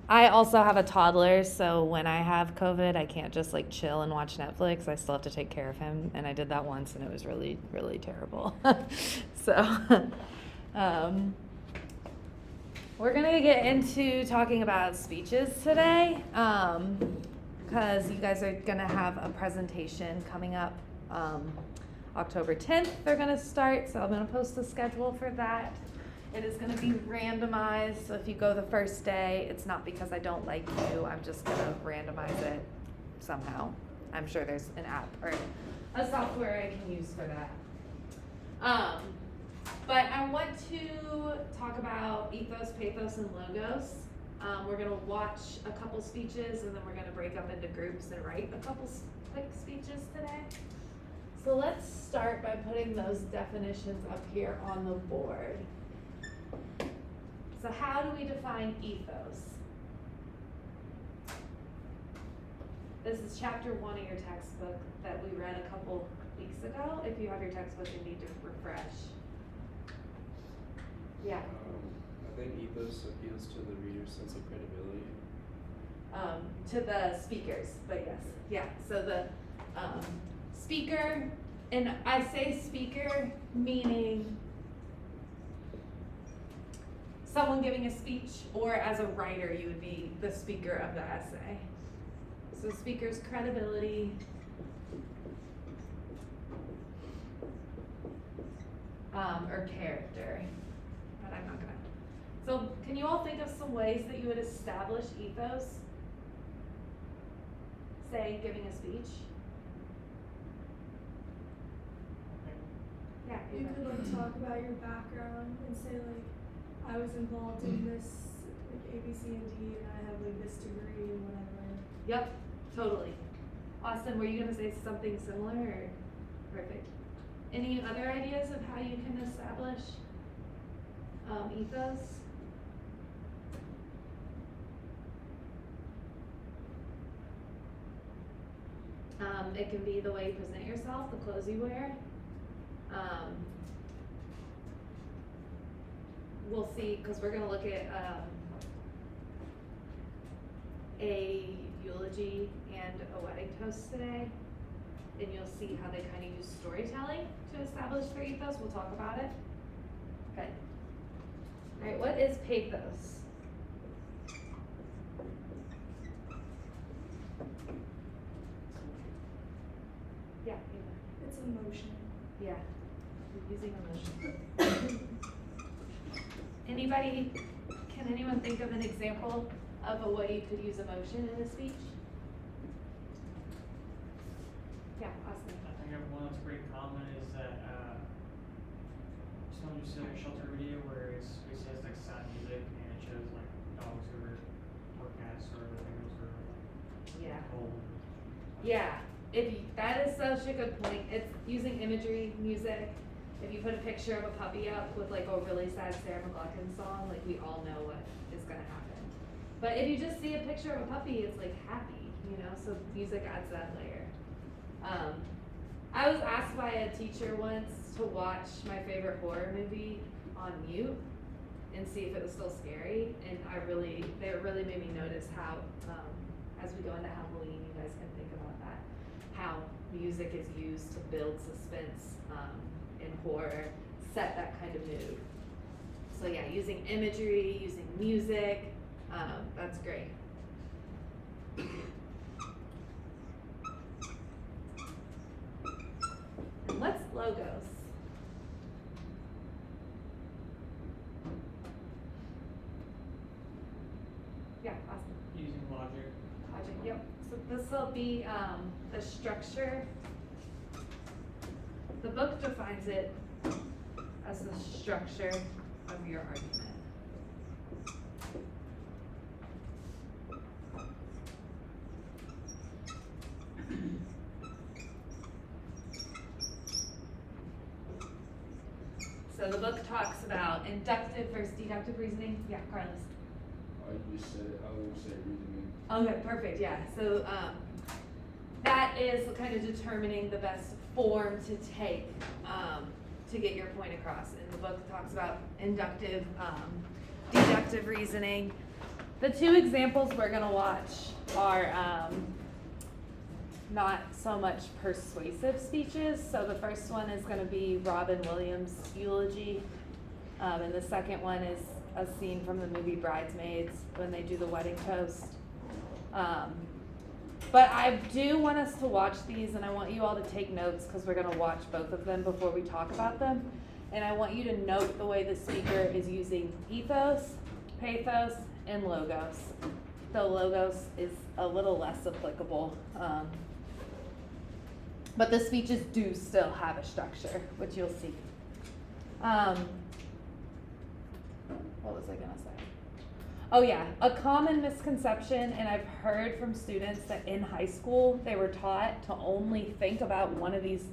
I also have a toddler, so when I have COVID, I can't just like chill and watch Netflix. I still have to take care of him, and I did that once, and it was really, really terrible. So, um, we're gonna get into talking about speeches today, because you guys are gonna have a presentation coming up. October 10th, they're gonna start, so I'm gonna post the schedule for that. It is gonna be randomized, so if you go the first day, it's not because I don't like you, I'm just gonna randomize it somehow. I'm sure there's an app or a software I can use for that. But I want to talk about ethos, pathos, and logos. We're gonna watch a couple speeches, and then we're gonna break up into groups and write a couple quick speeches today. So let's start by putting those definitions up here on the board. So how do we define ethos? This is chapter 1 of your textbook that we read a couple weeks ago. If you have your textbook, you need to refresh. Yeah. I think ethos appeals to the reader's sense of credibility. To the speakers, but yes. Yeah, so the speaker, and I say speaker meaning someone giving a speech, or as a writer, you would be the speaker of the essay. So speaker's credibility, or character, but I'm not gonna. So can you all think of some ways that you would establish ethos? Say, giving a speech. Yeah. You could like talk about your background and say like, I was involved in this like A, B, C, and D, and I have like this degree and whatever. Yep, totally. Austin, were you gonna say something similar or? Perfect. Any other ideas of how you can establish ethos? It can be the way you present yourself, the clothes you wear. We'll see, because we're going to look at a eulogy and a wedding toast today, and you'll see how they kind of use storytelling to establish their ethos. We'll talk about it. Okay. All right, what is pathos? Yeah, It's emotion. yeah, using emotion. Can anyone think of an example of a way you could use emotion in a speech? Yeah, Austin. I think one that's pretty common is that someone just did a shelter video where it has like sad music and it shows like dogs or cats or animals or like Yeah. cold. Yeah, that is such a good point. It's using imagery, music. If you put a picture of a puppy up with like a really sad Sarah McLachlan song, like we all know what is gonna happen. But if you just see a picture of a puppy, it's like happy, you know, so music adds that layer. I was asked by a teacher once to watch my favorite horror movie on mute and see if it was still scary, and it really made me notice how, as we go into Halloween, you guys can think about that, how music is used to build suspense in horror, set that kind of mood. So yeah, using imagery, using music, that's great. And what's logos? Yeah, Austin. Using logic. Logic, yep. So this will be the structure. The book defines it as the structure of your argument. So the book talks about inductive versus deductive reasoning. Yeah, Carlos. You said it, I was gonna say reasoning. Okay, perfect, yeah. So that is kind of determining the best form to take to get your point across. And the book talks about inductive, deductive reasoning. The two examples we're gonna watch are not so much persuasive speeches. So the first one is gonna be Robin Williams' eulogy, and the second one is a scene from the movie Bridesmaids when they do the wedding toast. But I do want us to watch these, and I want you all to take notes because we're gonna watch both of them before we talk about them. And I want you to note the way the speaker is using ethos, pathos, and logos. Though logos is a little less applicable. But the speeches do still have a structure, which you'll see. What was I gonna say? Oh yeah, a common misconception, and I've heard from students that in high school they were taught to only think about one of these,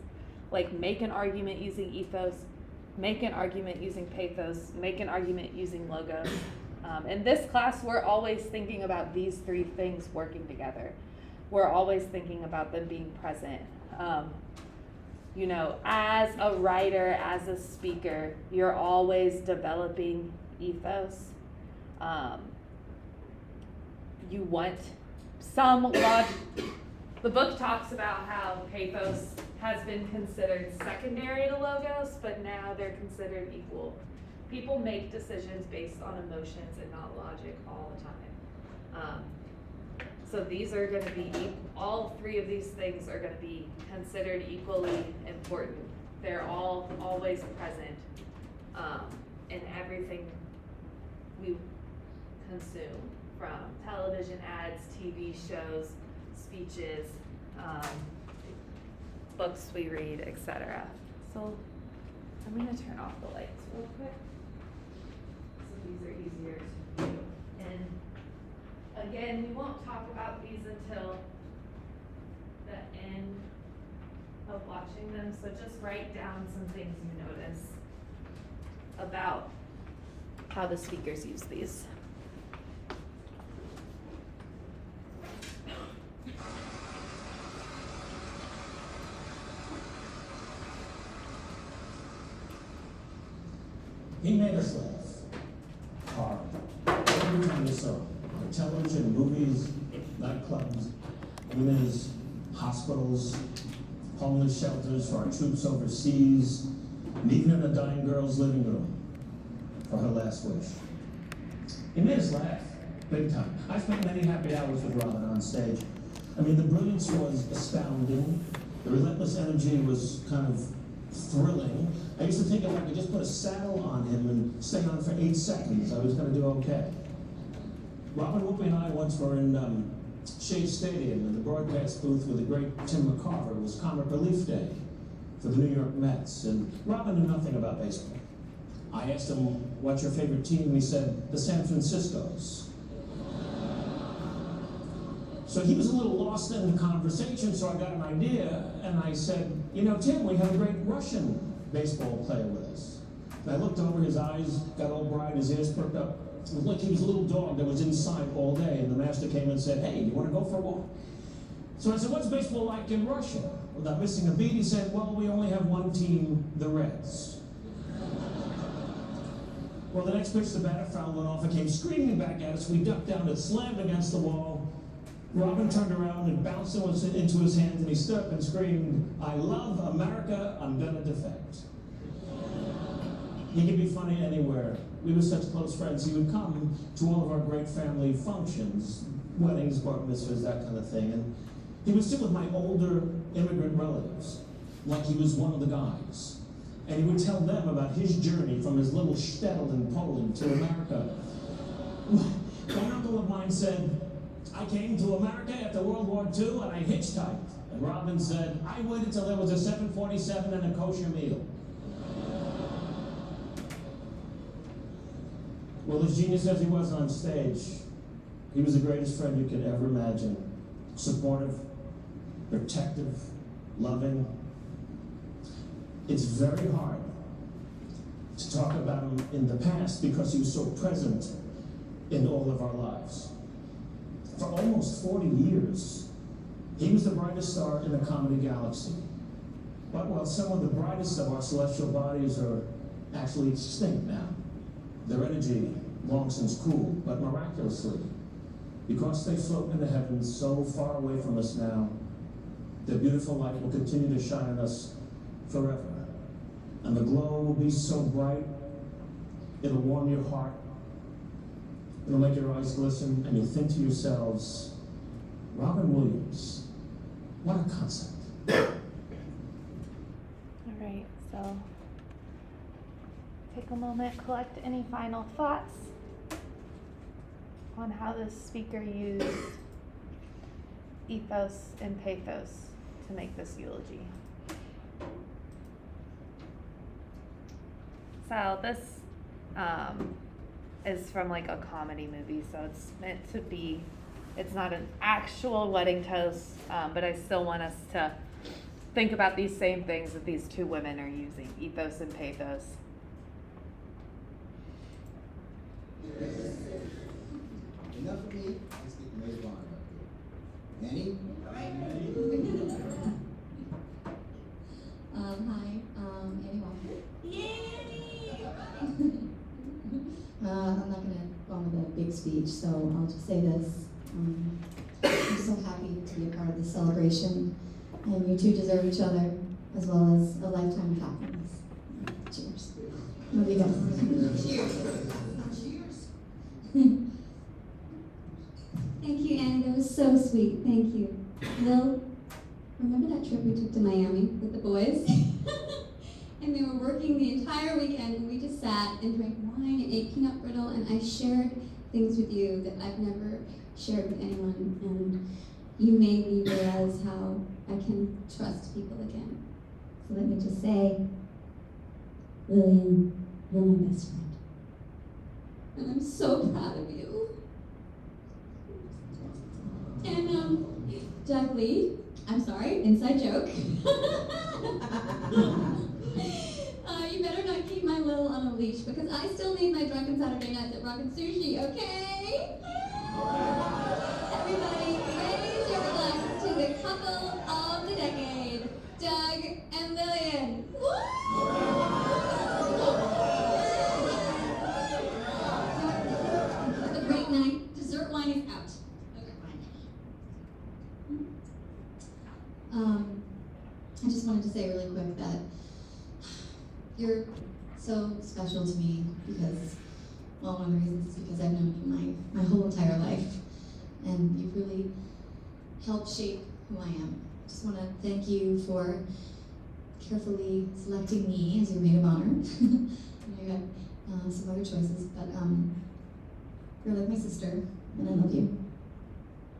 like make an argument using ethos, make an argument using pathos, make an argument using logos. In this class, we're always thinking about these three things working together. We're always thinking about them being present. You know, as a writer, as a speaker, you're always developing ethos. You want some logic. The book talks about how pathos has been considered secondary to logos, but now they're considered equal. People make decisions based on emotions and not logic all the time. So these are going to be, all three of these things are going to be considered equally important. They're all always present in everything we consume, from television ads, TV shows, speeches, books we read, etc. So I'm going to turn off the lights real quick. So these are easier to view. And again, we won't talk about these until the end of watching them, so just write down some things you notice about how the speakers use these. He made us laugh hard every time we saw him. On television, movies, nightclubs, even in his hospitals, homeless shelters for our troops overseas, and even in a dying girl's living room for her last wish. He made us laugh, big time. I spent many happy hours with Robin on stage. I mean, the brilliance was astounding. The relentless energy was kind of thrilling. I used to think if I could just put a saddle on him and stay on for 8 seconds, I was going to do okay. Robin, Whoopi, and I once were in Shea Stadium in the broadcast booth with the great Tim McCarver. It was Comic Relief Day for the New York Mets, and Robin knew nothing about baseball. I asked him, what's your favorite team? And he said, the San Franciscos. So he was a little lost in the conversation, so I got an idea, and I said, you know, Tim, we have a great Russian baseball player with us. And I looked over, his eyes got all bright, his ears perked up. It was like he was a little dog that was inside all day, and the master came and said, hey, you want to go for a walk? So I said, what's baseball like in Russia? Without missing a beat, he said, well, we only have one team, the Reds. Well, the next pitch, the batter foul went off and came screaming back at us. We ducked down and slammed against the wall. Robin turned around and bounced into his hands, and he stood up and screamed, I love America, I'm gonna defect. He could be funny anywhere. We were such close friends. He would come to all of our great family functions, weddings, bar mitzvahs, that kind of thing. And he would sit with my older immigrant relatives, like he was one of the guys. And he would tell them about his journey from his little shtetl in Poland to America. One uncle of mine said, I came to America after World War II and I hitchhiked. And Robin said, I waited till there was a 747 and a kosher meal. Well, as genius as he was on stage, he was the greatest friend you could ever imagine. Supportive, protective, loving. It's very hard to talk about him in the past because he was so present in all of our lives. For almost 40 years, he was the brightest star in the comedy galaxy. But while some of the brightest of our celestial bodies are actually extinct now, their energy long since cooled, but miraculously, Because they float in the heavens so far away from us now, their beautiful light will continue to shine on us forever. And the glow will be so bright, it'll warm your heart, it'll make your eyes glisten, and you'll think to yourselves, Robin Williams, what a concept. All right, so take a moment, collect any final thoughts on how this speaker used ethos and pathos to make this eulogy. So this is from like a comedy movie, so it's meant to be, it's not an actual wedding toast, but I still want us to think about these same things that these two women are using, ethos and pathos. Enough of me, let's get the maid of honor up here. Annie? Hi, Annie Walker. I'm not going to go on with a big speech, so I'll just say this. I'm so happy to be a part of this celebration, and you two deserve each other, as well as a lifetime of happiness. Cheers. Love you guys. Cheers. Cheers. Thank you, Annie. That was so sweet. Thank you. Will, remember that trip we took to Miami with the boys? And they were working the entire weekend, and we just sat and drank wine and ate peanut brittle, and I shared things with you that I've never shared with anyone, and you made me realize how I can trust people again. So let me just say, Lillian, you're my best friend. And I'm so proud of you. And, Jack Lee, I'm sorry, inside joke. You better not keep my Lil on a leash, because I still need my drunken Saturday nights at Rockin' Sushi, okay? Everybody, raise your glasses to the couple of the decade, Doug and Lillian. Have a great night. Dessert wine is out. I just wanted to say really quick that you're so special to me because, well, one of the reasons is because I've known you my whole entire life, and you've really helped shape who I am. Just want to thank you for carefully selecting me as your maid of honor. You got some other choices, but you're like my sister, and I love you.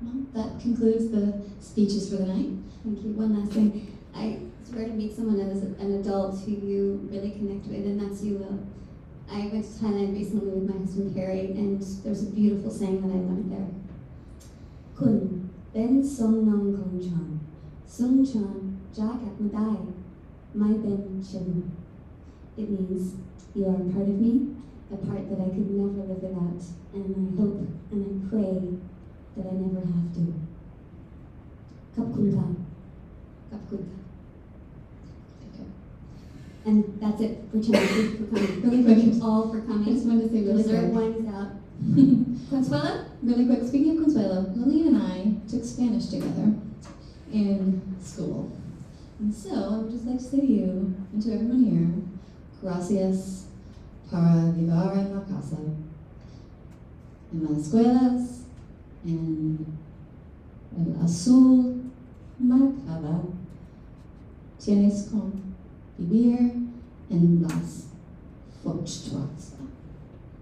Well, that concludes the speeches for the night. Thank you. One last thing. I swear to meet someone as an adult who you really connect with, and that's you, Will. I went to Thailand recently with my husband Harry, and there's a beautiful saying that I learned there. Kun ben song nong kong chan, sung chan jagat madai, my ben chim. It means you are a part of me, a part that I could never live without, and I hope and I pray that I never have to. Kap kun ka. Kap kun ka. And that's it for tonight. Thank you for coming. Really quick, all for coming. I just wanted to say really quick. Dessert wine is out. Consuelo? Really quick, speaking of Consuelo, Lillian and I took Spanish together in school. And so I would just like to say to you and to everyone here, gracias para vivir en la casa, en las escuelas, en el azul marcada, tienes con vivir en las fortalezas.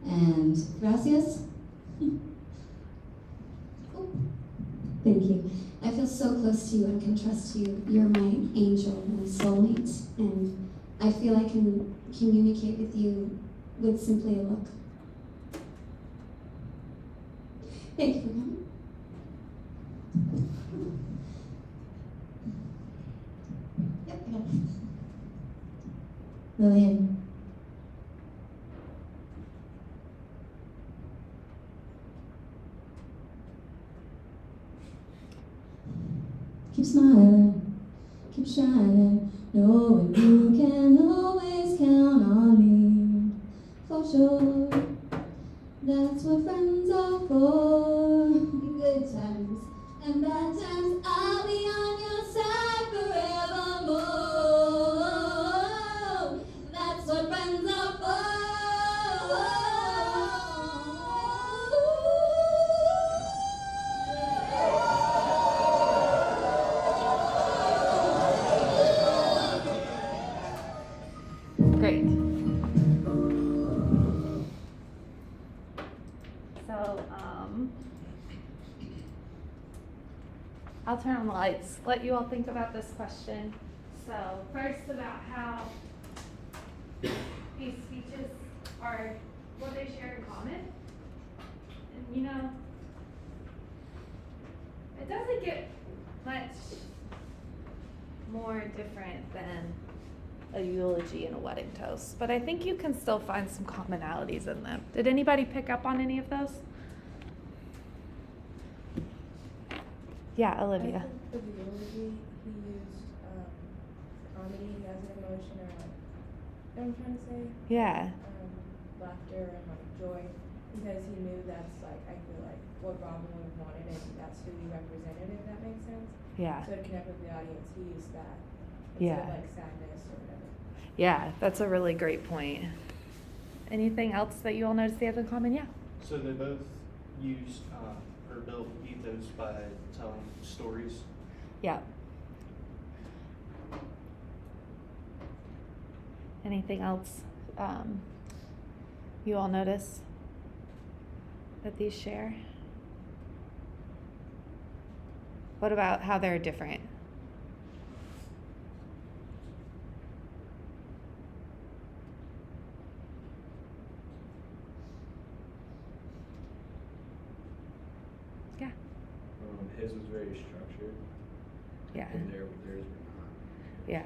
And gracias. Oh, thank you. I feel so close to you and can trust you. You're my angel, my soulmate, and I feel I can communicate with you with simply a look. Thank you for coming. Yep, I got it. Lillian. Keep smiling, keep shining, knowing you can always count on me. For sure, that's what friends are for. Good I'll turn on the lights, let you all think about this question. So first about how these speeches are what they share in common. And you know, it doesn't get much more different than a eulogy and a wedding toast, but I think you can still find some commonalities in them. Did anybody pick up on any of those? Yeah, Olivia. I think for the eulogy, he used comedy as an emotion, or like, you know what I'm trying to say? Yeah. Laughter and like joy, because he knew that's like, I feel like what Robin would have wanted, and that's who he represented, if that makes sense. Yeah. So to connect with the audience, he used that Yeah. instead of like sadness or whatever. Yeah, that's a really great point. Anything else that you all noticed they have in common? Yeah. So they both used or built ethos by telling stories. Yeah. Anything else you all notice that these share? What about how they're different? Yeah. His was very structured. Yeah. And theirs were not. Yeah.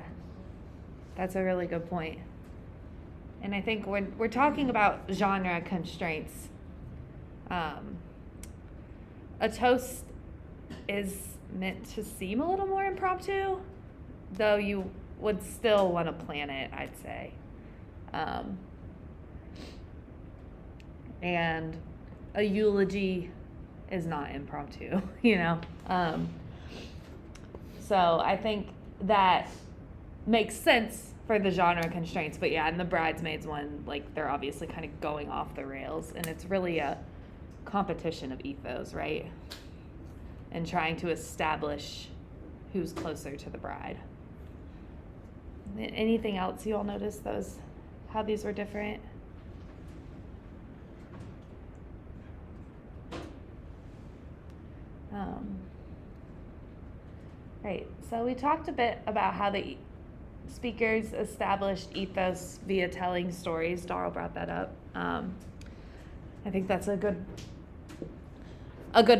That's a really good point. And I think when we're talking about genre constraints, a toast is meant to seem a little more impromptu, though you would still want to plan it, I'd say. And a eulogy is not impromptu, you know? So I think that makes sense for the genre constraints, but yeah, in the Bridesmaids one, like, they're obviously kind of going off the rails, and it's really a competition of ethos, right? And trying to establish who's closer to the bride. Anything else you all noticed how these were different? Right, so we talked a bit about how the speakers established ethos via telling stories. Darryl brought that up. I think that's a good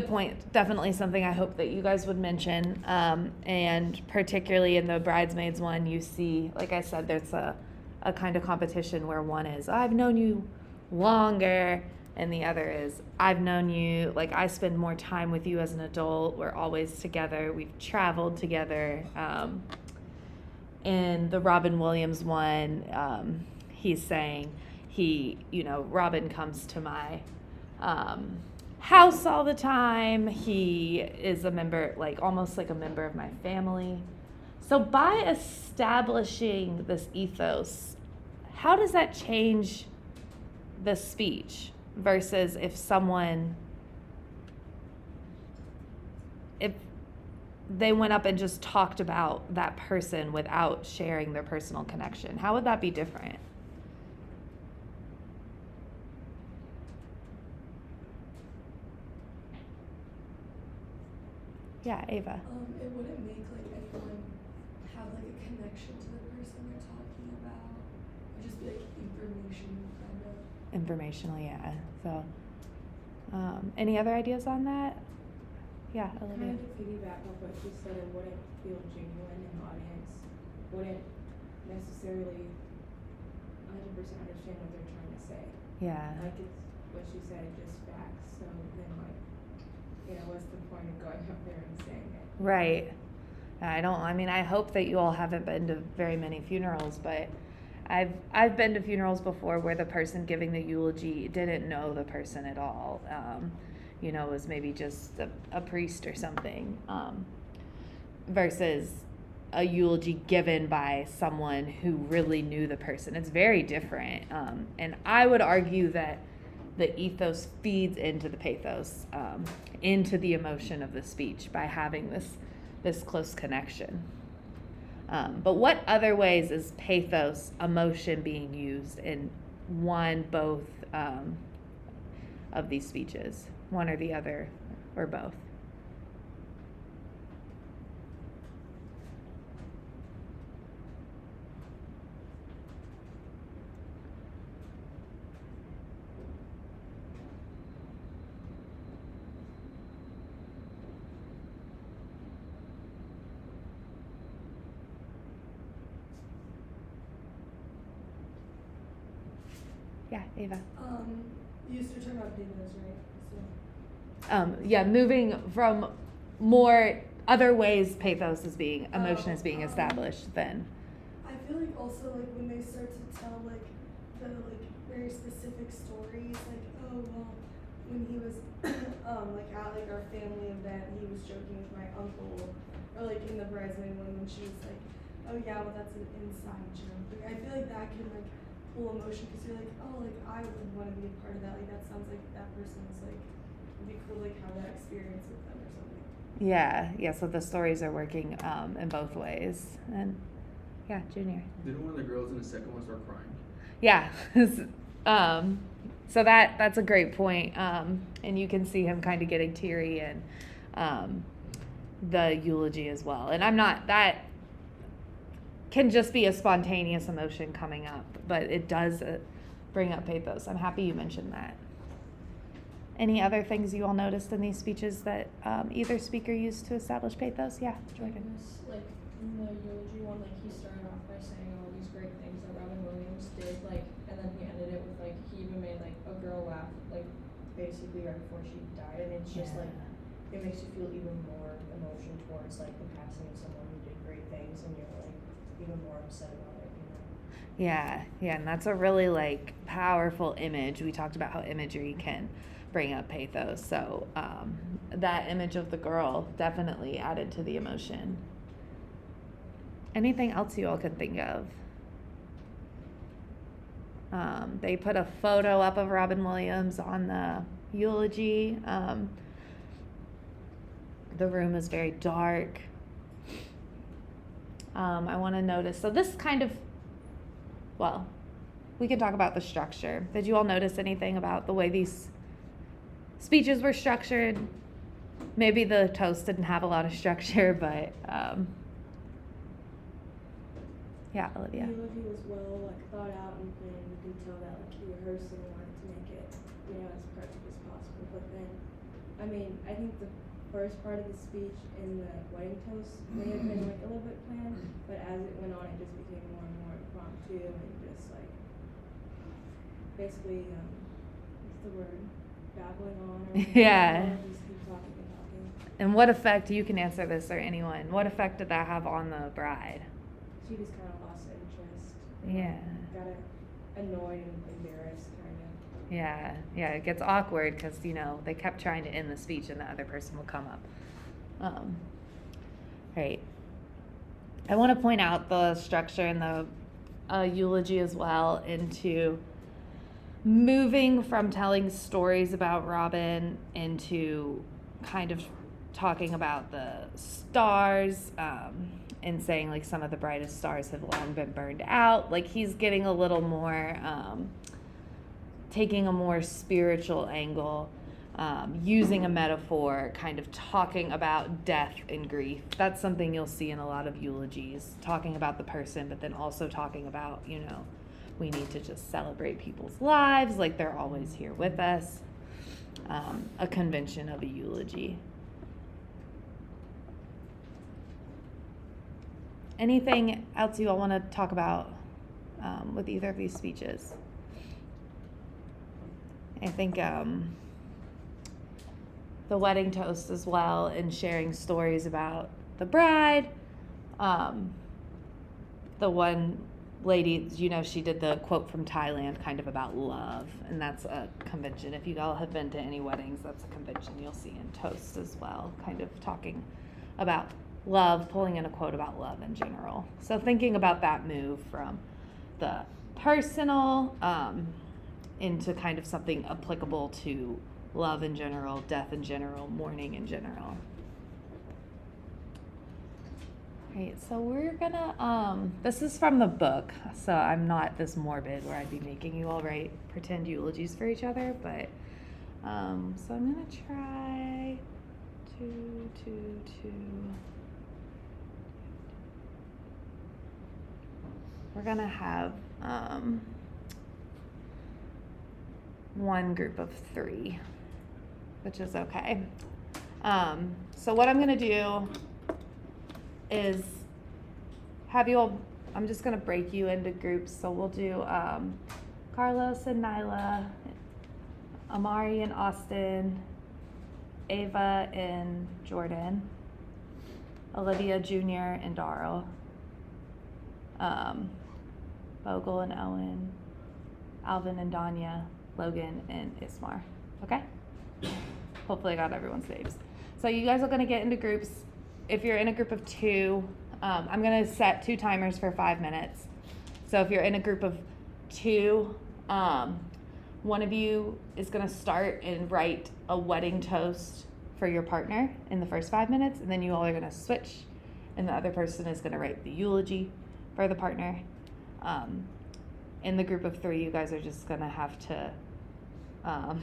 point. Definitely something I hope that you guys would mention. And particularly in the Bridesmaids one, you see, like I said, there's a kind of competition where one is, I've known you longer, and the other is, I've known you, like, I spend more time with you as an adult. We're always together. We've traveled together. In the Robin Williams one, he's saying Robin comes to my house all the time. He is a member, like almost like a member of my family. So by establishing this ethos, how does that change the speech versus if they went up and just talked about that person without sharing their personal connection? How would that be different? Yeah, Ava. It wouldn't make like anyone have like a connection to the person they're talking about. It'd just be like informational kind of. Informational, yeah. So, any other ideas on that? Yeah, Olivia. Kind of to piggyback off what she said, it wouldn't feel genuine, and the audience wouldn't necessarily 100% understand what they're trying to say. Yeah. Like, it's what she said, just facts. So then, like, what's the point of going up there and saying it? Right. I hope that you all haven't been to very many funerals, but I've been to funerals before where the person giving the eulogy didn't know the person at all. Was maybe just a priest or something, versus a eulogy given by someone who really knew the person. It's very different. And I would argue that the ethos feeds into the pathos, into the emotion of the speech by having this close connection. But what other ways is pathos, emotion, being used in both of these speeches? One or the other, or both? Yeah, Ava. You used to talk about pathos, right? So. Yeah, moving from more other ways pathos is being, emotion is being established than. I feel like also like when they start to tell like the like very specific stories, like oh well, when he was like at like our family event, he was joking with my uncle, or like in the bridesmaid one when she was like, oh yeah, well that's an inside joke. Like I feel like that can like pull emotion because you're like, oh like I would want to be a part of that. Like that sounds like that person was like it'd be cool like have that experience with them or something. Yeah, so the stories are working in both ways. And yeah, Junior. Didn't one of the girls in the second one start crying? Yeah. So that's a great point. And you can see him kind of getting teary in the eulogy as well. And that can just be a spontaneous emotion coming up, but it does bring up pathos. I'm happy you mentioned that. Any other things you all noticed in these speeches that either speaker used to establish pathos? Yeah, Jordan. Like in the eulogy one, like he started off by saying all these great things that Robin Williams did, like, and then he ended it with like he even made like a girl laugh, like basically right before she died, and it's just like it makes you feel even more emotion towards like the passing of someone who did great things, and you're like even more upset about it, you know? Yeah, and that's a really like powerful image. We talked about how imagery can bring up pathos. So that image of the girl definitely added to the emotion. Anything else you all could think of? They put a photo up of Robin Williams on the eulogy. The room is very dark. I want to notice, so this kind of, well, we can talk about the structure. Did you all notice anything about the way these speeches were structured? Maybe the toast didn't have a lot of structure, but yeah, Olivia. The eulogy was well like thought out and planned. You can tell that like he rehearsed and wanted to make it, you know, as perfect as possible. But then, I mean, I think the first part of the speech in the wedding toast may have been like a little bit planned, but as it went on, it just became more and more impromptu and just like basically, what's the word? Babbling on or Yeah. just keep talking and talking. And what effect, you can answer this or anyone, what effect did that have on the bride? She just kind of lost interest. Yeah. Got annoyed and embarrassed, kind of. Yeah, it gets awkward because, you know, they kept trying to end the speech and the other person will come up. Right. I want to point out the structure in the eulogy as well into moving from telling stories about Robin into kind of talking about the stars, and saying like some of the brightest stars have long been burned out. Like he's getting a little more, taking a more spiritual angle, using a metaphor, kind of talking about death and grief. That's something you'll see in a lot of eulogies, talking about the person, but then also talking about, you know, we need to just celebrate people's lives like they're always here with us. A convention of a eulogy. Anything else you all want to talk about with either of these speeches? I think the wedding toast as well, and sharing stories about the bride. The one lady, you know, she did the quote from Thailand kind of about love, and that's a convention. If you all have been to any weddings, that's a convention you'll see in toast as well, kind of talking about love, pulling in a quote about love in general. So thinking about that move from the personal into kind of something applicable to love in general, death in general, mourning in general. Right, so we're gonna, this is from the book, so I'm not this morbid where I'd be making you all write pretend eulogies for each other, but, so I'm gonna try to. We're gonna have, one group of 3, which is okay. So what I'm gonna do is have you all, I'm just gonna break you into groups. So we'll do Carlos and Nyla, Amari and Austin, Ava and Jordan, Olivia Jr. and Darrell, Bogle and Owen, Alvin and Danya, Logan and Ismar. Okay? Hopefully I got everyone's names. So you guys are gonna get into groups. If you're in a group of 2, I'm gonna set 2 timers for 5 minutes. So if you're in a group of 2, one of you is gonna start and write a wedding toast for your partner in the first 5 minutes, and then you all are gonna switch, and the other person is gonna write the eulogy for the partner. In the group of 3, you guys are just gonna have to, I'm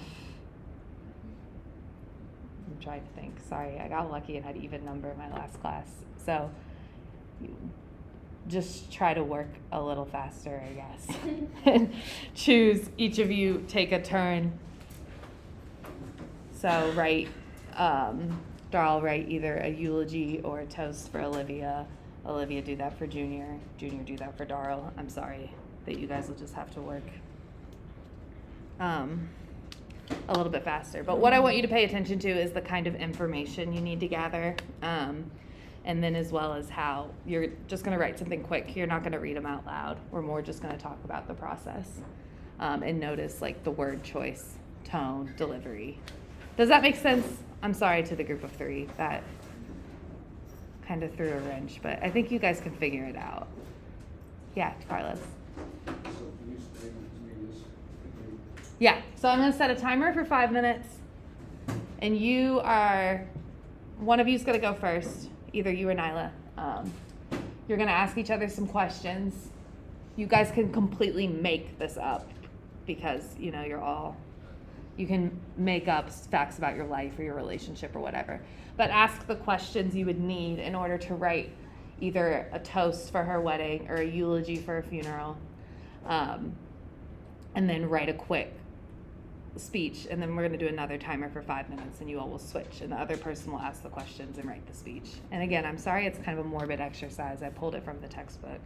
trying to think, sorry, I got lucky and had even number in my last class. So just try to work a little faster, I guess. And choose, each of you take a turn. So write, Darrell write either a eulogy or a toast for Olivia. Olivia do that for Junior. Junior do that for Darrell. I'm sorry that you guys will just have to work a little bit faster. But what I want you to pay attention to is the kind of information you need to gather. And then as well as how you're just going to write something quick. You're not going to read them out loud. We're more just going to talk about the process and notice like the word choice, tone, delivery. Does that make sense? I'm sorry to the group of 3. That kind of threw a wrench, but I think you guys can figure it out. Yeah, Carlos. So can you explain to me this? Yeah, so I'm going to set a timer for 5 minutes. And one of you is going to go first. Either you or Nyla. You're gonna ask each other some questions. You guys can completely make this up because you can make up facts about your life or your relationship or whatever. But ask the questions you would need in order to write either a toast for her wedding or a eulogy for a funeral. And then write a quick speech, and then we're going to do another timer for 5 minutes, and you all will switch, and the other person will ask the questions and write the speech. And again, I'm sorry it's kind of a morbid exercise. I pulled it from the textbook,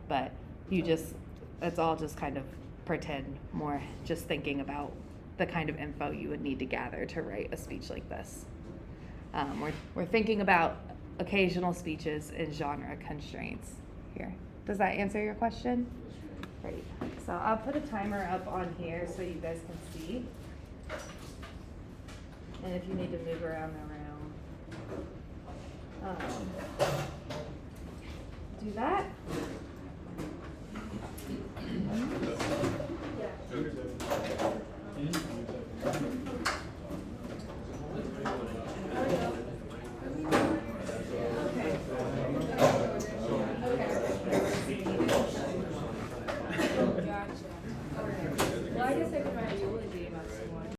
but it's all just kind of pretend, more just thinking about the kind of info you would need to gather to write a speech like this. We're thinking about occasional speeches and genre constraints here. Does that answer your question? Great. So I'll put a timer up on here so you guys can see. And if you need to move around the room, do that. Well, I guess I could write a eulogy